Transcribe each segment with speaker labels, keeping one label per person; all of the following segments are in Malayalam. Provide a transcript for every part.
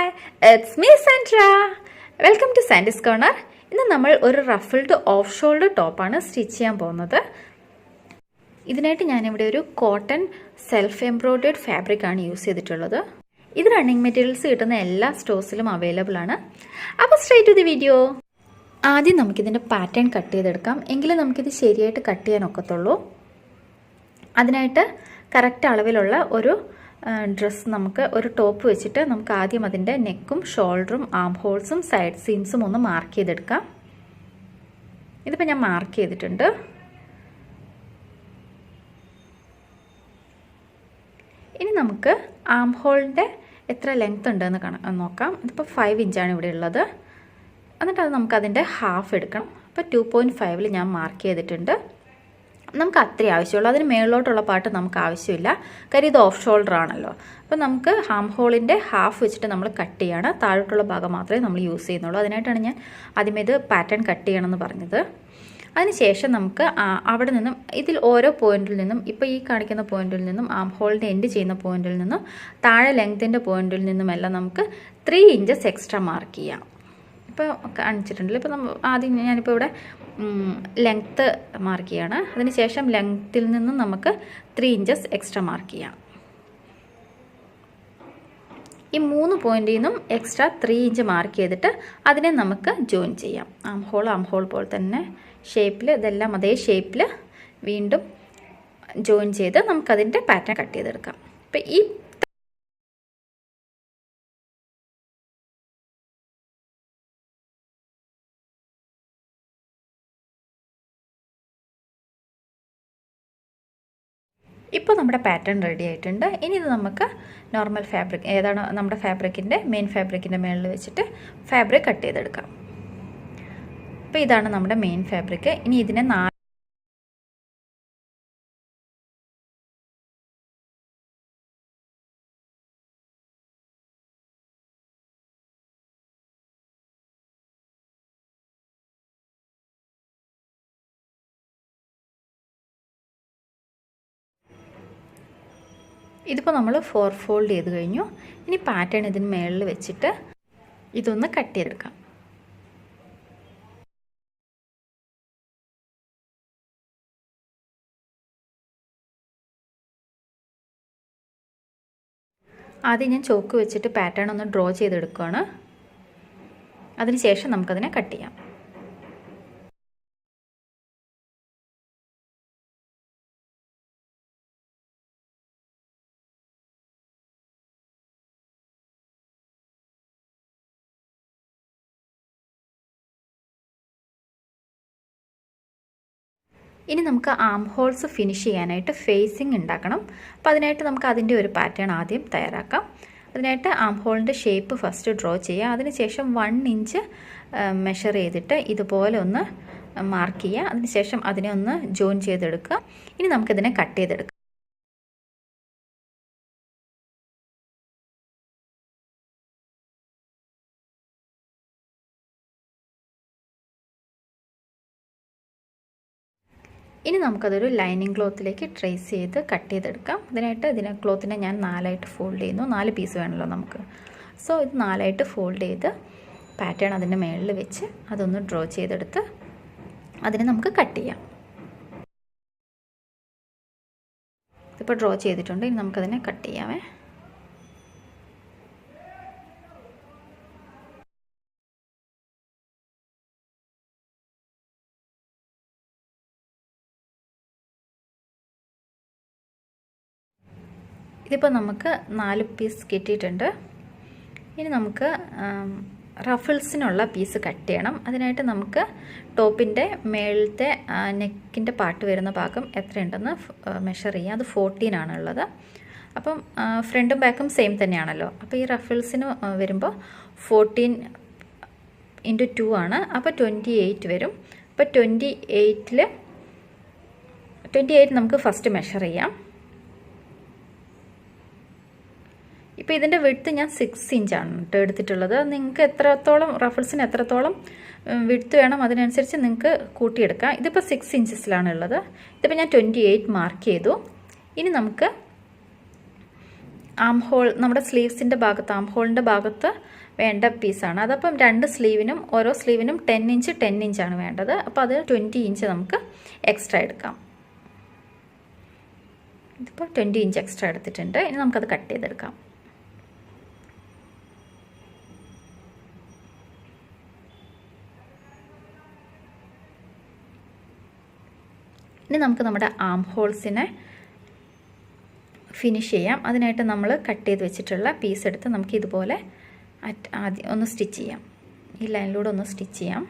Speaker 1: Hi, it's me Sandra. Welcome to Sandy's Corner. ഇന്ന് നമ്മൾ ഒരു റഫിൾഡ് ഓഫ് ഷോൾഡർ ടോപ്പാണ് സ്റ്റിച്ച് ചെയ്യാൻ പോകുന്നത്. ഇതിനായിട്ട് ഞാനിവിടെ ഒരു കോട്ടൺ സെൽഫ് എംബ്രോയിഡേർഡ് ഫാബ്രിക് ആണ് യൂസ് ചെയ്തിട്ടുള്ളത്. ഇത് റണ്ണിങ് മെറ്റീരിയൽസ് കിട്ടുന്ന എല്ലാ സ്റ്റോഴ്സിലും അവൈലബിൾ ആണ്. അപ്പോൾ സ്ട്രേറ്റ് ടു ദി വീഡിയോ. ആദ്യം നമുക്കിതിൻ്റെ പാറ്റേൺ കട്ട് ചെയ്തെടുക്കാം. എങ്കിലും നമുക്കിത് ശരിയായിട്ട് കട്ട് ചെയ്യാൻ ഒക്കത്തുള്ളൂ. അതിനായിട്ട് കറക്റ്റ് അളവിലുള്ള ഒരു ഡ്രസ്സ് നമുക്ക് ഒരു ടോപ്പ് വെച്ചിട്ട് നമുക്ക് ആദ്യം അതിൻ്റെ നെക്കും ഷോൾഡറും ആം ഹോൾസും സൈഡ് സീംസും ഒന്ന് മാർക്ക് ചെയ്തെടുക്കാം. ഇതിപ്പോൾ ഞാൻ മാർക്ക് ചെയ്തിട്ടുണ്ട്. ഇനി നമുക്ക് ആം ഹോളിൻ്റെ എത്ര ലെങ്ത് ഉണ്ടെന്ന് നോക്കാം. ഇതിപ്പോൾ 5 ഇഞ്ചാണ് ഇവിടെ ഉള്ളത്. എന്നിട്ട് അത് നമുക്കതിൻ്റെ ഹാഫ് എടുക്കണം. അപ്പോൾ 2.5 ഞാൻ മാർക്ക് ചെയ്തിട്ടുണ്ട്. നമുക്ക് അത്രേ ആവശ്യമുള്ളൂ. അതിന് മേളിലോട്ടുള്ള പാർട്ട് നമുക്ക് ആവശ്യമില്ല. കാര്യം ഇത് ഓഫ് ഷോൾഡർ ആണല്ലോ. അപ്പോൾ നമുക്ക് ഹാം ഹോളിൻ്റെ ഹാഫ് വെച്ചിട്ട് നമ്മൾ കട്ട് ചെയ്യാണ്. താഴോട്ടുള്ള ഭാഗം മാത്രമേ നമ്മൾ യൂസ് ചെയ്യുന്നുള്ളൂ. അതിനായിട്ടാണ് ഞാൻ ആദ്യമേ ഇത് പാറ്റേൺ കട്ട് ചെയ്യണമെന്ന് പറഞ്ഞത്. അതിനുശേഷം നമുക്ക് അവിടെ നിന്നും ഇതിൽ ഓരോ പോയിന്റിൽ നിന്നും ഇപ്പോൾ ഈ കാണിക്കുന്ന പോയിന്റിൽ നിന്നും ആം ഹോളിൻ്റെ എൻഡ് ചെയ്യുന്ന പോയിന്റിൽ നിന്നും താഴെ ലെങ്ത്തിൻ്റെ പോയിന്റിൽ നിന്നുമെല്ലാം നമുക്ക് 3 ഇഞ്ചസ് എക്സ്ട്രാ മാർക്ക് ചെയ്യാം. ഇപ്പോൾ കാണിച്ചിട്ടുണ്ടല്ലോ. ഇപ്പോൾ ആദ്യം ഞാനിപ്പോൾ ഇവിടെ ലെങ്ത്ത് മാർക്ക് ചെയ്യാണ്. അതിനുശേഷം ലെങ്ത്തിൽ നിന്നും നമുക്ക് 3 ഇഞ്ചസ് എക്സ്ട്രാ മാർക്ക് ചെയ്യാം. ഈ 3 പോയിന്റിൽ നിന്നും എക്സ്ട്രാ 3 ഇഞ്ച് മാർക്ക് ചെയ്തിട്ട് അതിനെ നമുക്ക് ജോയിൻ ചെയ്യാം. ആം ഹോൾ പോലെ തന്നെ ഷേപ്പിൽ ഇതെല്ലാം അതേ ഷേപ്പിൽ വീണ്ടും ജോയിൻ ചെയ്ത് നമുക്കതിൻ്റെ പാറ്റേൺ കട്ട് ചെയ്തെടുക്കാം. ഇപ്പോൾ ഈ ഇപ്പോൾ നമ്മുടെ പാറ്റേൺ റെഡി ആയിട്ടുണ്ട്. ഇനി ഇത് നമുക്ക് നോർമൽ ഫാബ്രിക് ഏതാണ് നമ്മുടെ ഫാബ്രിക്കിൻ്റെ മെയിൻ ഫാബ്രിക്കിൻ്റെ മുകളിൽ വെച്ചിട്ട് ഫാബ്രിക് കട്ട് ചെയ്തെടുക്കാം. അപ്പോൾ ഇതാണ് നമ്മുടെ മെയിൻ ഫാബ്രിക്. ഇനി ഇതിനെ ഇതിപ്പോൾ നമ്മൾ 4 ഫോൾഡ് ചെയ്ത് കഴിഞ്ഞു. ഇനി പാറ്റേൺ ഇതിന് മുകളിൽ വെച്ചിട്ട് ഇതൊന്ന് കട്ട് ചെയ്തെടുക്കാം. ആദ്യം ഞാൻ ചോക്ക് വെച്ചിട്ട് പാറ്റേൺ ഒന്ന് ഡ്രോ ചെയ്തെടുക്കുകയാണ്. അതിനുശേഷം നമുക്കതിനെ കട്ട് ചെയ്യാം. ഇനി നമുക്ക് ആം ഹോൾസ് ഫിനിഷ് ചെയ്യാനായിട്ട് ഫേസിങ് ഉണ്ടാക്കണം. അപ്പോൾ അതിനായിട്ട് നമുക്ക് അതിൻ്റെ ഒരു പാറ്റേൺ ആദ്യം തയ്യാറാക്കാം. അതിനായിട്ട് ആം ഹോളിൻ്റെ ഷേപ്പ് ഫസ്റ്റ് ഡ്രോ ചെയ്യുക. അതിനുശേഷം 1 ഇഞ്ച് മെഷർ ചെയ്തിട്ട് ഇതുപോലെ ഒന്ന് മാർക്ക് ചെയ്യുക. അതിനുശേഷം അതിനെ ഒന്ന് ജോയിൻ ചെയ്തെടുക്കുക. ഇനി നമുക്കിതിനെ കട്ട് ചെയ്തെടുക്കാം. ഇനി നമുക്കതൊരു ലൈനിങ് ക്ലോത്തിലേക്ക് ട്രേസ് ചെയ്ത് കട്ട് ചെയ്തെടുക്കാം. അതിനായിട്ട് ക്ലോത്തിനെ ഞാൻ 4ആയിട്ട് ഫോൾഡ് ചെയ്യുന്നു. 4 പീസ് വേണമല്ലോ നമുക്ക്. സോ ഇത് 4ആയിട്ട് ഫോൾഡ് ചെയ്ത് പാറ്റേൺ അതിൻ്റെ മുകളിൽ വെച്ച് അതൊന്ന് ഡ്രോ ചെയ്തെടുത്ത് അതിനെ നമുക്ക് കട്ട് ചെയ്യാം. ഇപ്പോൾ ഡ്രോ ചെയ്തിട്ടുണ്ട്. ഇനി നമുക്കതിനെ കട്ട് ചെയ്യാമേ. ഇതിപ്പോൾ നമുക്ക് 4 പീസ് കിട്ടിയിട്ടുണ്ട്. ഇനി നമുക്ക് റഫിൾസിനുള്ള പീസ് കട്ട് ചെയ്യണം. അതിനായിട്ട് നമുക്ക് ടോപ്പിൻ്റെ മേളത്തെ നെക്കിൻ്റെ പാർട്ട് വരുന്ന ഭാഗം എത്രയുണ്ടെന്ന് മെഷർ ചെയ്യാം. അത് 14 ആണുള്ളത്. അപ്പം ഫ്രണ്ടും ബാക്കും സെയിം തന്നെയാണല്ലോ. അപ്പോൾ ഈ റഫിൾസിന് വരുമ്പോൾ 14 × 2 ആണ്. അപ്പോൾ 28 വരും. അപ്പോൾ 28 നമുക്ക് ഫസ്റ്റ് മെഷർ ചെയ്യാം. ഇപ്പോൾ ഇതിൻ്റെ വിഡ്ത്ത് ഞാൻ 6 ഇഞ്ചാണ് എടുത്തിട്ടുള്ളത്. നിങ്ങൾക്ക് എത്രത്തോളം റഫിൾസിന് എത്രത്തോളം വിഡ്ത്ത് വേണം അതിനനുസരിച്ച് നിങ്ങൾക്ക് കൂട്ടിയെടുക്കാം. ഇതിപ്പോൾ 6 ഇഞ്ചസിലാണ് ഉള്ളത്. ഇതിപ്പോൾ ഞാൻ 28 മാർക്ക് ചെയ്തു. ഇനി നമുക്ക് ആം ഹോൾ നമ്മുടെ സ്ലീവ്സിൻ്റെ ഭാഗത്ത് ആം ഹോളിൻ്റെ ഭാഗത്ത് വേണ്ട പീസാണ്. അതപ്പം രണ്ട് സ്ലീവിനും ഓരോ സ്ലീവിനും 10 ഇഞ്ച് 10 ഇഞ്ചാണ് വേണ്ടത്. അപ്പോൾ അത് 20 ഇഞ്ച് നമുക്ക് എക്സ്ട്രാ എടുക്കാം. ഇതിപ്പോൾ 20 ഇഞ്ച് എക്സ്ട്രാ എടുത്തിട്ടുണ്ട്. ഇനി നമുക്കത് കട്ട് ചെയ്തെടുക്കാം. ഇനി നമുക്ക് നമ്മുടെ ആം ഹോൾസിനെ ഫിനിഷ് ചെയ്യാം. അതിനായിട്ട് നമ്മൾ കട്ട് ചെയ്ത് വെച്ചിട്ടുള്ള പീസ് എടുത്ത് നമുക്ക് ഇതുപോലെ ആദ്യം ഒന്ന് സ്റ്റിച്ച് ചെയ്യാം. ഈ ലൈനിലൂടെ ഒന്ന് സ്റ്റിച്ച് ചെയ്യാം.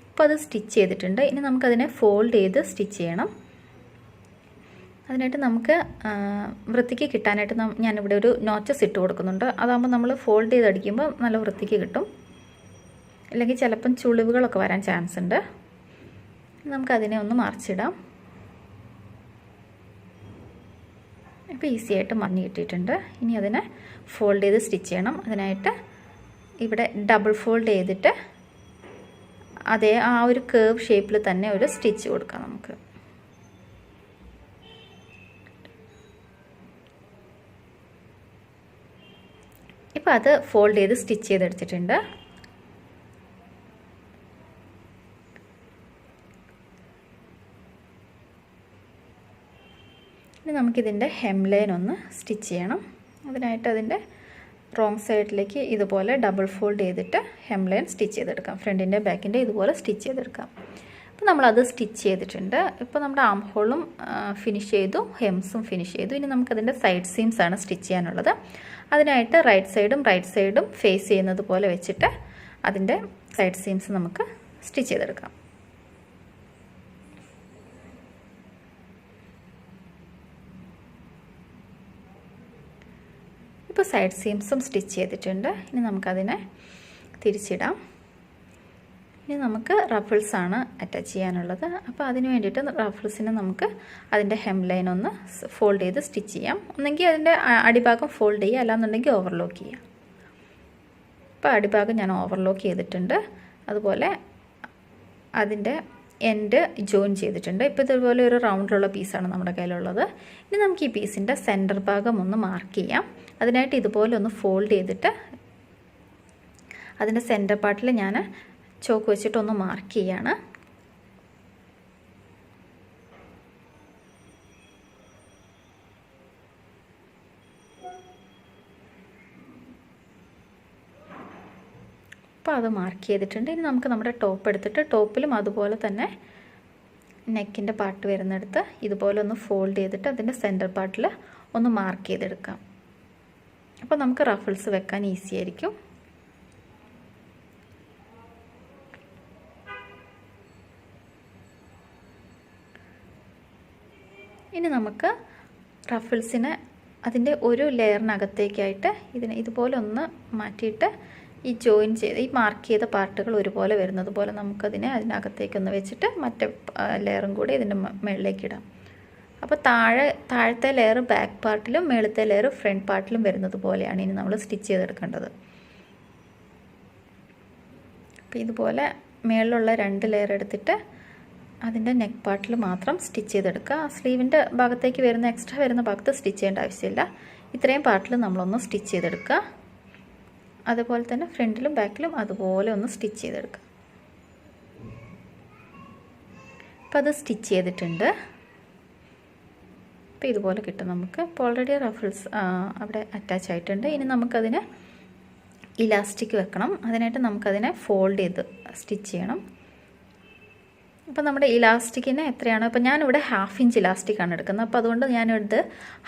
Speaker 1: അപ്പോൾ അത് സ്റ്റിച്ച് ചെയ്തിട്ടുണ്ട്. ഇനി നമുക്കതിനെ ഫോൾഡ് ചെയ്ത് സ്റ്റിച്ച് ചെയ്യണം. അതിനായിട്ട് നമുക്ക് വൃത്തിക്ക് കിട്ടാനായിട്ട് ഞാനിവിടെ ഒരു നോച്ചസ് ഇട്ട് കൊടുക്കുന്നുണ്ട്. അതാകുമ്പോൾ നമ്മൾ ഫോൾഡ് ചെയ്ത് അടിക്കുമ്പോൾ നല്ല വൃത്തിക്ക് കിട്ടും. അല്ലെങ്കിൽ ചിലപ്പം ചുളിവുകളൊക്കെ വരാൻ ചാൻസ് ഉണ്ട്. നമുക്കതിനെ ഒന്ന് മറിച്ചിടാം. ഇപ്പോൾ ഈസി ആയിട്ട് മറിഞ്ഞ് കിട്ടിയിട്ടുണ്ട്. ഇനി അതിനെ ഫോൾഡ് ചെയ്ത് സ്റ്റിച്ച് ചെയ്യണം. അതിനായിട്ട് ഇവിടെ ഡബിൾ ഫോൾഡ് ചെയ്തിട്ട് അതേ ആ ഒരു കേർവ് ഷേപ്പിൽ തന്നെ ഒരു സ്റ്റിച്ച് കൊടുക്കാം നമുക്ക്. ഇപ്പോൾ അത് ഫോൾഡ് ചെയ്ത് സ്റ്റിച്ച് ചെയ്തെടുത്തിട്ടുണ്ട്. ഇനി നമുക്കിതിൻ്റെ ഹെംലൈൻ ഒന്ന് സ്റ്റിച്ച് ചെയ്യണം. അതിനായിട്ട് അതിൻ്റെ റോങ് സൈഡിലേക്ക് ഇതുപോലെ ഡബിൾ ഫോൾഡ് ചെയ്തിട്ട് ഹെംലൈൻ സ്റ്റിച്ച് ചെയ്തെടുക്കാം. ഫ്രണ്ടിൻ്റെ ബാക്കിൻ്റെ ഇതുപോലെ സ്റ്റിച്ച് ചെയ്തെടുക്കാം. അപ്പോൾ നമ്മളത് സ്റ്റിച്ച് ചെയ്തിട്ടുണ്ട്. ഇപ്പോൾ നമ്മുടെ ആം ഹോളും ഫിനിഷ് ചെയ്തു, ഹെംസും ഫിനിഷ് ചെയ്തു. ഇനി നമുക്കതിൻ്റെ സൈഡ് സീംസാണ് സ്റ്റിച്ച് ചെയ്യാനുള്ളത്. അതിനായിട്ട് റൈറ്റ് സൈഡും ഫേസ് ചെയ്യുന്നത് പോലെ വെച്ചിട്ട് അതിൻ്റെ സൈഡ് സീംസ് നമുക്ക് സ്റ്റിച്ച് ചെയ്തെടുക്കാം. ഇപ്പോൾ സൈഡ് സീംസും സ്റ്റിച്ച് ചെയ്തിട്ടുണ്ട്. ഇനി നമുക്കതിനെ തിരിച്ചിടാം. ഇനി നമുക്ക് റഫിൾസാണ് അറ്റാച്ച് ചെയ്യാനുള്ളത്. അപ്പോൾ അതിന് വേണ്ടിയിട്ട് റഫിൾസിനെ നമുക്ക് അതിൻ്റെ ഹെംലൈൻ ഒന്ന് ഫോൾഡ് ചെയ്ത് സ്റ്റിച്ച് ചെയ്യാം. ഒന്നെങ്കിൽ അതിൻ്റെ അടിഭാഗം ഫോൾഡ് ചെയ്യുക, അല്ലാന്നുണ്ടെങ്കിൽ ഓവർലോക്ക് ചെയ്യുക. ഇപ്പോൾ അടിഭാഗം ഞാൻ ഓവർലോക്ക് ചെയ്തിട്ടുണ്ട്. അതുപോലെ അതിൻ്റെ എൻഡ് ജോയിൻ ചെയ്തിട്ടുണ്ട്. ഇപ്പോൾ ഇതുപോലെ ഒരു റൗണ്ടിലുള്ള പീസാണ് നമ്മുടെ കയ്യിലുള്ളത്. ഇനി നമുക്ക് ഈ പീസിൻ്റെ സെൻറ്റർ ഭാഗം ഒന്ന് മാർക്ക് ചെയ്യാം. അതിനായിട്ട് ഇതുപോലെ ഒന്ന് ഫോൾഡ് ചെയ്തിട്ട് അതിൻ്റെ സെൻറ്റർ പാർട്ടിൽ ഞാൻ ചോക്ക് വെച്ചിട്ടൊന്ന് മാർക്ക് ചെയ്യാണ്. അപ്പോൾ അത് മാർക്ക് ചെയ്തിട്ടുണ്ട്. ഇനി നമുക്ക് നമ്മുടെ ടോപ്പ് എടുത്തിട്ട് ടോപ്പിലും അതുപോലെ തന്നെ നെക്കിൻ്റെ പാർട്ട് വരുന്നിടത്ത് ഇതുപോലെ ഒന്ന് ഫോൾഡ് ചെയ്തിട്ട് അതിൻ്റെ സെൻറ്റർ പാർട്ടിൽ ഒന്ന് മാർക്ക് ചെയ്തെടുക്കാം. അപ്പോൾ നമുക്ക് റഫിൾസ് വെക്കാൻ ഈസി ആയിരിക്കും. ഇനി നമുക്ക് റഫിൾസിനെ അതിൻ്റെ ഒരു ലെയറിനകത്തേക്കായിട്ട് ഇതിനെ ഇതുപോലെ ഒന്ന് മാറ്റിയിട്ട് ഈ ജോയിൻ ചെയ്ത് ഈ മാർക്ക് ചെയ്ത പാർട്ടുകൾ ഒരുപോലെ വരുന്നത് പോലെ നമുക്കതിനെ അതിനകത്തേക്കൊന്ന് വെച്ചിട്ട് മറ്റേ ലെയറും കൂടി ഇതിൻ്റെ മുകളിലേക്ക് ഇടാം. അപ്പോൾ താഴത്തെ ലെയർ ബാക്ക് പാർട്ടിലും മേളത്തെ ലെയർ ഫ്രണ്ട് പാർട്ടിലും വരുന്നത് പോലെയാണ് ഇനി നമ്മൾ സ്റ്റിച്ച് ചെയ്തെടുക്കേണ്ടത്. അപ്പോൾ ഇതുപോലെ മേളിലുള്ള 2 ലെയർ എടുത്തിട്ട് അതിൻ്റെ നെക്ക് പാർട്ടിൽ മാത്രം സ്റ്റിച്ച് ചെയ്തെടുക്കുക. സ്ലീവിൻ്റെ ഭാഗത്തേക്ക് വരുന്ന എക്സ്ട്രാ വരുന്ന ഭാഗത്ത് സ്റ്റിച്ച് ചെയ്യേണ്ട ആവശ്യമില്ല. ഇത്രയും പാർട്ടിൽ നമ്മളൊന്ന് സ്റ്റിച്ച് ചെയ്തെടുക്കുക. അതുപോലെ തന്നെ ഫ്രണ്ടിലും ബാക്കിലും അതുപോലെ ഒന്ന് സ്റ്റിച്ച് ചെയ്തെടുക്കുക. അപ്പോൾ അത് സ്റ്റിച്ച് ചെയ്തിട്ടുണ്ട്. അപ്പോൾ ഇതുപോലെ കിട്ടും നമുക്ക്. ഇപ്പോൾ ഓൾറെഡി റഫിൾസ് അവിടെ അറ്റാച്ച് ആയിട്ടുണ്ട്. ഇനി നമുക്കതിന് ഇലാസ്റ്റിക് വെക്കണം. അതിനായിട്ട് നമുക്കതിനെ ഫോൾഡ് ചെയ്ത് സ്റ്റിച്ച് ചെയ്യണം. അപ്പോൾ നമ്മുടെ ഇലാസ്റ്റിക്കിന് എത്രയാണ്? അപ്പോൾ ഞാനിവിടെ 1/2 ഇഞ്ച് ഇലാസ്റ്റിക്കാണ് എടുക്കുന്നത്. അപ്പോൾ അതുകൊണ്ട് ഞാനിവിടെ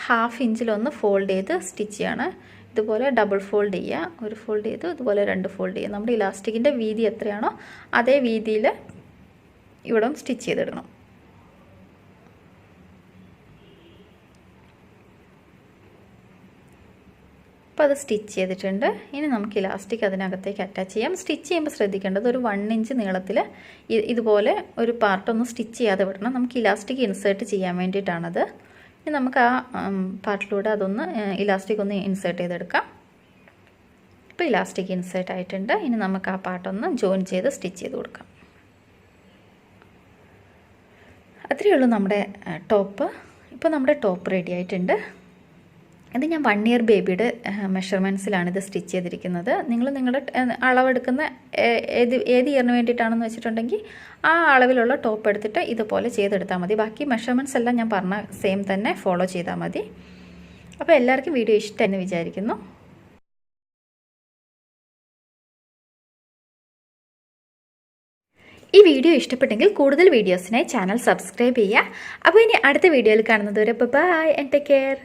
Speaker 1: 1/2 ഇഞ്ചിലൊന്ന് ഫോൾഡ് ചെയ്ത് സ്റ്റിച്ച് ചെയ്യാണ്. ഇതുപോലെ ഡബിൾ ഫോൾഡ് ചെയ്യുക. ഒരു ഫോൾഡ് ചെയ്ത് ഇതുപോലെ 2 ഫോൾഡ് ചെയ്യുക. നമ്മുടെ ഇലാസ്റ്റിക്കിൻ്റെ വീതി എത്രയാണോ അതേ വീതിയിൽ ഇവിടെ സ്റ്റിച്ച് ചെയ്തിടണം. അപ്പോൾ അത് സ്റ്റിച്ച് ചെയ്തിട്ടുണ്ട്. ഇനി നമുക്ക് ഇലാസ്റ്റിക് അതിനകത്തേക്ക് അറ്റാച്ച് ചെയ്യാം. സ്റ്റിച്ച് ചെയ്യുമ്പോൾ ശ്രദ്ധിക്കേണ്ടത് ഒരു 1 ഇഞ്ച് നീളത്തിൽ ഇതുപോലെ ഒരു പാർട്ടൊന്ന് സ്റ്റിച്ച് ചെയ്യാതെ വിടണം. നമുക്ക് ഇലാസ്റ്റിക് ഇൻസേർട്ട് ചെയ്യാൻ വേണ്ടിയിട്ടാണത്. ഇനി നമുക്ക് ആ പാർട്ടിലൂടെ അതൊന്ന് ഇലാസ്റ്റിക് ഒന്ന് ഇൻസേർട്ട് ചെയ്തെടുക്കാം. ഇപ്പോൾ ഇലാസ്റ്റിക് ഇൻസേർട്ട് ആയിട്ടുണ്ട്. ഇനി നമുക്ക് ആ പാർട്ടൊന്ന് ജോയിൻ ചെയ്ത് സ്റ്റിച്ച് ചെയ്ത് കൊടുക്കാം. അത്രയേ ഉള്ളൂ നമ്മുടെ ടോപ്പ്. ഇപ്പോൾ നമ്മുടെ ടോപ്പ് റെഡി ആയിട്ടുണ്ട്. ഇത് ഞാൻ 1 ഇയർ ബേബിയുടെ മെഷർമെൻറ്റ്സിലാണ് ഇത് സ്റ്റിച്ച് ചെയ്തിരിക്കുന്നത്. നിങ്ങൾ നിങ്ങളുടെ അളവെടുക്കുന്ന ഏത് ഇയറിന് വേണ്ടിയിട്ടാണെന്ന് വെച്ചിട്ടുണ്ടെങ്കിൽ ആ അളവിലുള്ള ടോപ്പ് എടുത്തിട്ട് ഇതുപോലെ ചെയ്തെടുത്താൽ മതി. ബാക്കി മെഷർമെൻറ്റ്സ് എല്ലാം ഞാൻ പറഞ്ഞ സെയിം തന്നെ ഫോളോ ചെയ്താൽ മതി. അപ്പോൾ എല്ലാവർക്കും വീഡിയോ ഇഷ്ടമെന്ന് വിചാരിക്കുന്നു. ഈ വീഡിയോ ഇഷ്ടപ്പെട്ടെങ്കിൽ കൂടുതൽ വീഡിയോസിനായി ചാനൽ സബ്സ്ക്രൈബ് ചെയ്യുക. അപ്പോൾ ഇനി അടുത്ത വീഡിയോയിൽ കാണുന്നത് വരെ ബൈ ആൻഡ് ടേക്ക് കെയർ.